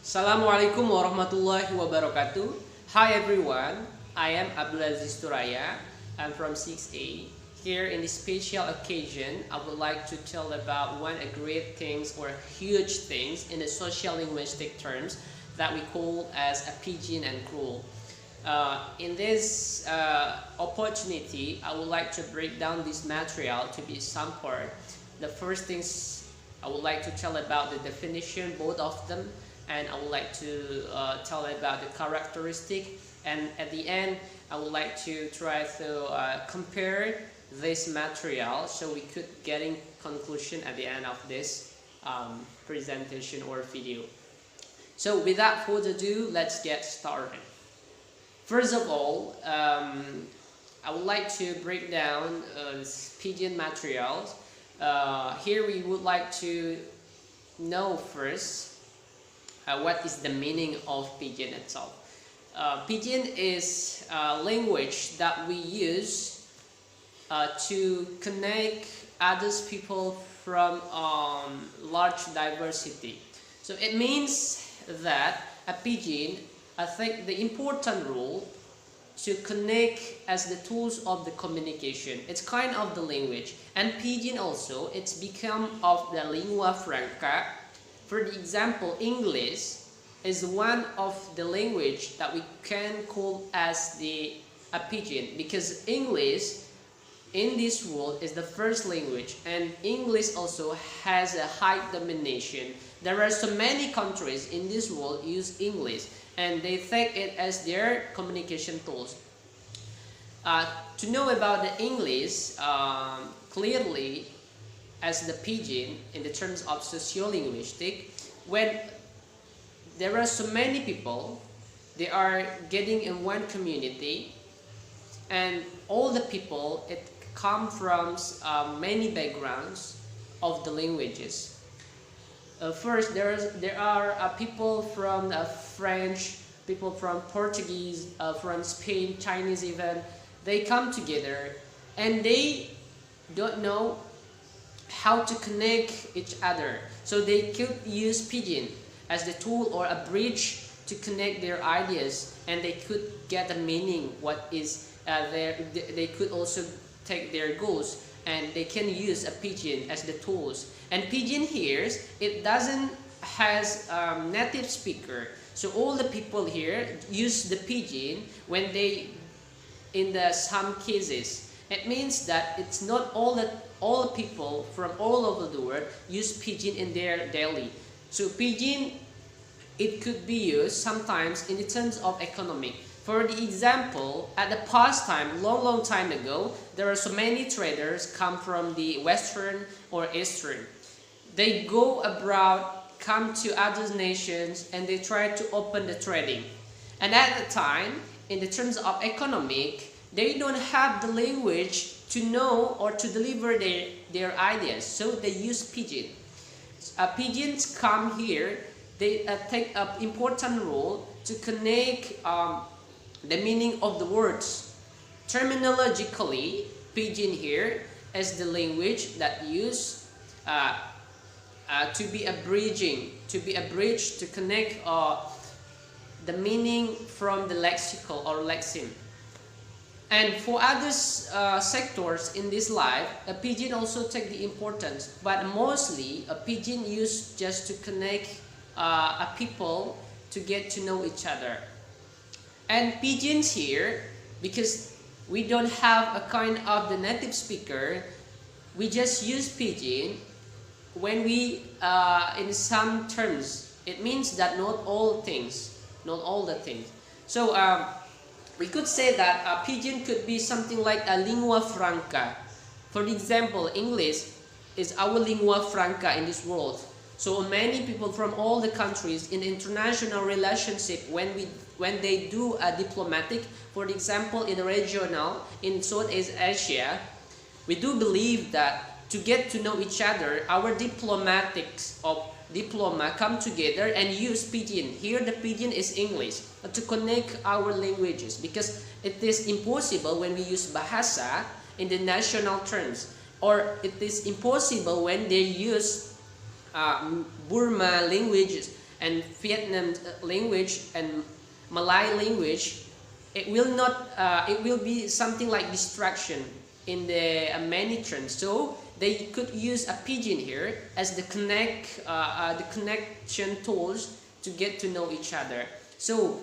Assalamualaikum warahmatullahi wabarakatuh. Hi everyone, I am Abdulaziz Turaya. I'm from 6A. Here in this special occasion, I would like to tell about one of the great things or huge things in the social linguistic terms that we call as a PIDGIN and CREOLE. In this opportunity, I would like to break down this material to be some part. The first things I would like to tell about the definition, both of them, and I would like to tell about the characteristic, and at the end I would like to try to compare this material so we could get in conclusion at the end of this presentation or video. So without further ado, let's get started. First of all, I would like to break down PIDGIN materials. Here we would like to know first what is the meaning of PIDGIN itself. PIDGIN is a language that we use to connect others people from large diversity. So it means that a PIDGIN, I think the important role to connect as the tools of the communication. It's kind of the language, and PIDGIN also, it's become of the lingua franca. For the example, English is one of the language that we can call as a PIDGIN, because English in this world is the first language, and English also has a high domination. There are so many countries in this world use English, and they take it as their communication tools. To know about the English clearly as the PIDGIN in the terms of sociolinguistic, when there are so many people, they are getting in one community, and all the people, it come from many backgrounds of the languages. First, there are people from French, people from Portuguese, from Spain, Chinese even. They come together and they don't know how to connect each other. So they could use PIDGIN as the tool or a bridge to connect their ideas, and they could get a meaning what is they could also take their goals, and they can use a PIDGIN as the tools. And PIDGIN here, it doesn't has native speaker, so all the people here use the PIDGIN when they in some cases. It means that it's not all people from all over the world use PIDGIN in their daily. So PIDGIN, it could be used sometimes in the terms of economic. For the example, at the past time, long time ago, there are so many traders come from the Western or Eastern. They go abroad, come to other nations, and they try to open the trading. And at the time, in the terms of economic, they don't have the language to know or to deliver their ideas, so they use PIDGIN. PIDGINs come here, they take an important role to connect the meaning of the words. Terminologically, PIDGIN here is the language that used to be a bridge to connect the meaning from the lexical or lexeme. And for other sectors in this life, a PIDGIN also take the importance, but mostly a PIDGIN used just to connect a people to get to know each other. And PIDGINs here, because we don't have a kind of the native speaker, we just use PIDGIN when we in some terms. It means that not all the things. So we could say that a PIDGIN could be something like a lingua franca. For example, English is our lingua franca in this world. So many people from all the countries in international relationship, when they do a diplomatic, for example, in the regional, in Southeast Asia, we do believe that to get to know each other, our diplomatics of diploma come together and use PIDGIN. Here the PIDGIN is English to connect our languages, because it is impossible when we use bahasa in the national terms, or it is impossible when they use Burma languages and Vietnam language and Malay language, it will be something like distraction in the many terms. So they could use a pidgin here as the connection tools to get to know each other. So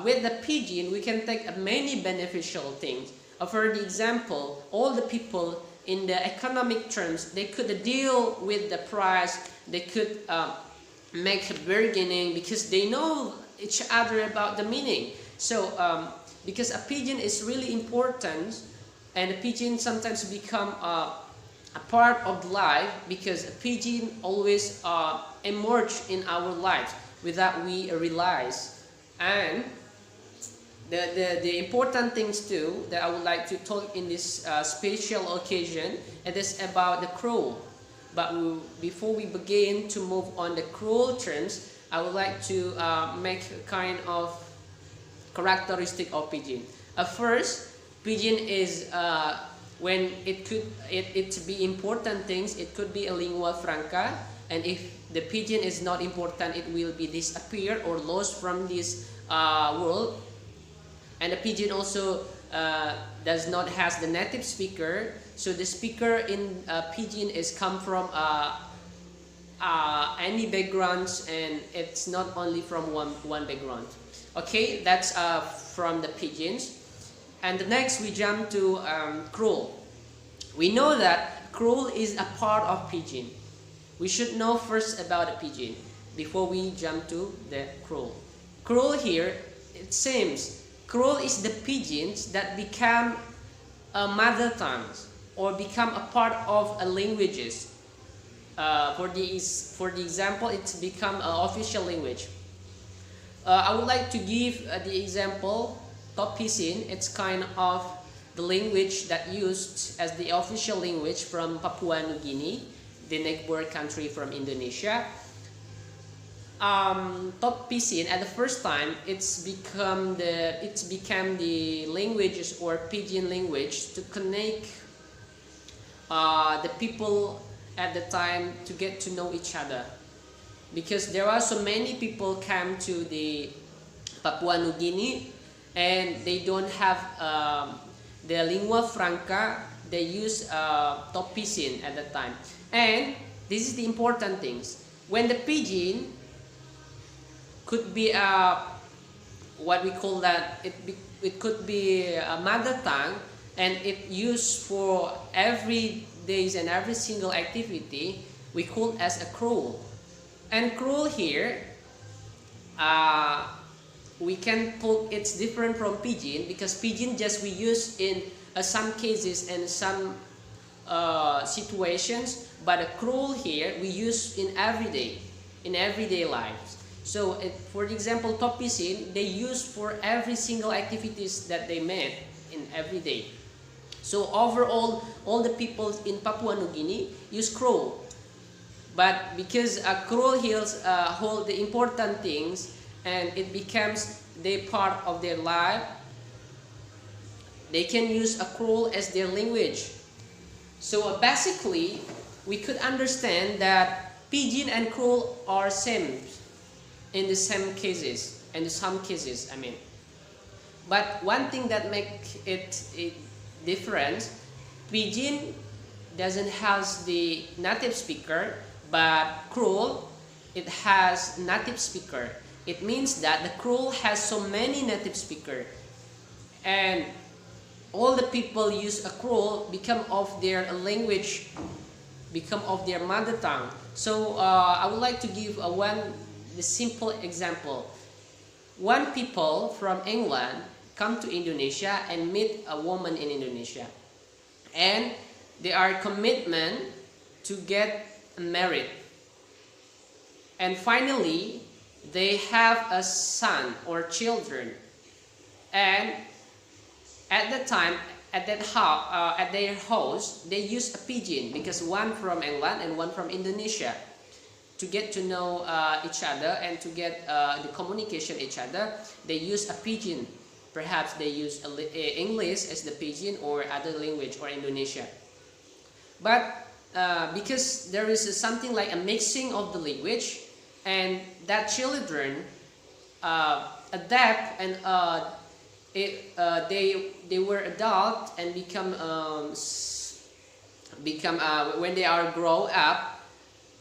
with the pidgin, we can take many beneficial things. For the example, all the people in the economic terms, they could deal with the price, they could make a bargaining because they know each other about the meaning. So because a pidgin is really important, and a pidgin sometimes become a part of life, because a pidgin always emerge in our lives without we realize. And the important things too that I would like to talk in this special occasion, it is about the CREOLE. But before we begin to move on the CREOLE terms, I would like to make a kind of characteristic of pidgin. First, pidgin is when it be important things, it could be a lingua franca, and if the pidgin is not important, it will be disappear or lost from this world. And the pidgin also does not has the native speaker, so the speaker in pidgin is come from any backgrounds, and it's not only from one background. Okay, that's from the pidgins. And next we jump to CREOLE. We know that CREOLE is a part of pidgin. We should know first about the pidgin before we jump to the CREOLE. CREOLE here, it seems CREOLE is the pidgins that become mother tongues or become a part of languages. For the example, it's become an official language. I would like to give the example. Top Pisin, it's kind of the language that used as the official language from Papua New Guinea, the neighbor country from Indonesia. Top Pisin at the first time, it's become the languages or pidgin language to connect the people at the time to get to know each other, because there are so many people come to the Papua New Guinea and they don't have the lingua franca. They use Top Pisin at the time. And this is the important things. When the pidgin could be what we call that, it could be a mother tongue, and it used for every days and every single activity, we call as a CREOLE. And CREOLE here, we can put it's different from pidgin, because pidgin just we use in some cases and some situations, but a CREOLE here we use in everyday lives. So for example, Top Pisin, they use for every single activities that they made in every day. So overall, all the people in Papua New Guinea use CREOLE. But because CREOLE hold the important things, and it becomes the part of their life, they can use a CREOLE as their language. So basically, we could understand that pidgin and CREOLE are same in the same cases, and in some cases, I mean. But one thing that makes it different, pidgin doesn't have the native speaker, but CREOLE, it has native speaker. It means that the CREOLE has so many native speakers, and all the people use a CREOLE become of their language, become of their mother tongue. So I would like to give the simple example. One people from England come to Indonesia and meet a woman in Indonesia, and they are commitment to get married, and finally they have a son or children, and at that time at their house they use a pidgin, because one from England and one from Indonesia, to get to know each other and to get the communication each other. They use a pidgin. Perhaps they use English as the pidgin or other language or Indonesia. But because there is something like a mixing of the language, and that children adapt, and they were adult and become when they are grow up,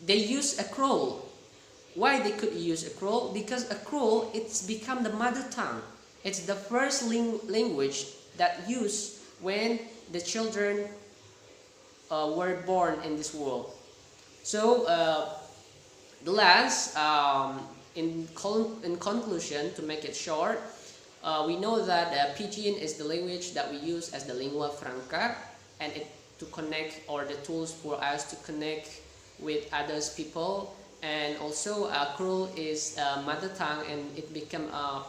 they use a CREOLE. Why they could use a CREOLE? Because a CREOLE, it's become the mother tongue. It's the first language that used when the children were born in this world. So the last, in conclusion, to make it short, we know that Pidgin is the language that we use as the lingua franca, and it to connect, or the tools for us to connect with others people. And also CREOLE is mother tongue, and it became a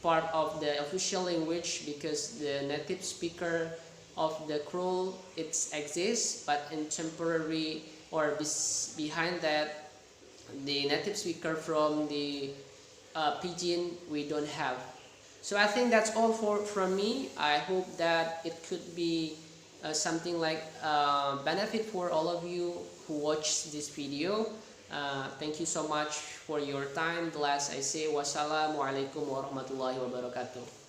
part of the official language because the native speaker of the CREOLE it exists, but in temporary or behind that, the native speaker from the Pidgin we don't have. So I think that's all from me. I hope that it could be something like benefit for all of you who watch this video. Thank you so much for your time. The last I say, wassalamualaikum warahmatullahi wabarakatuh.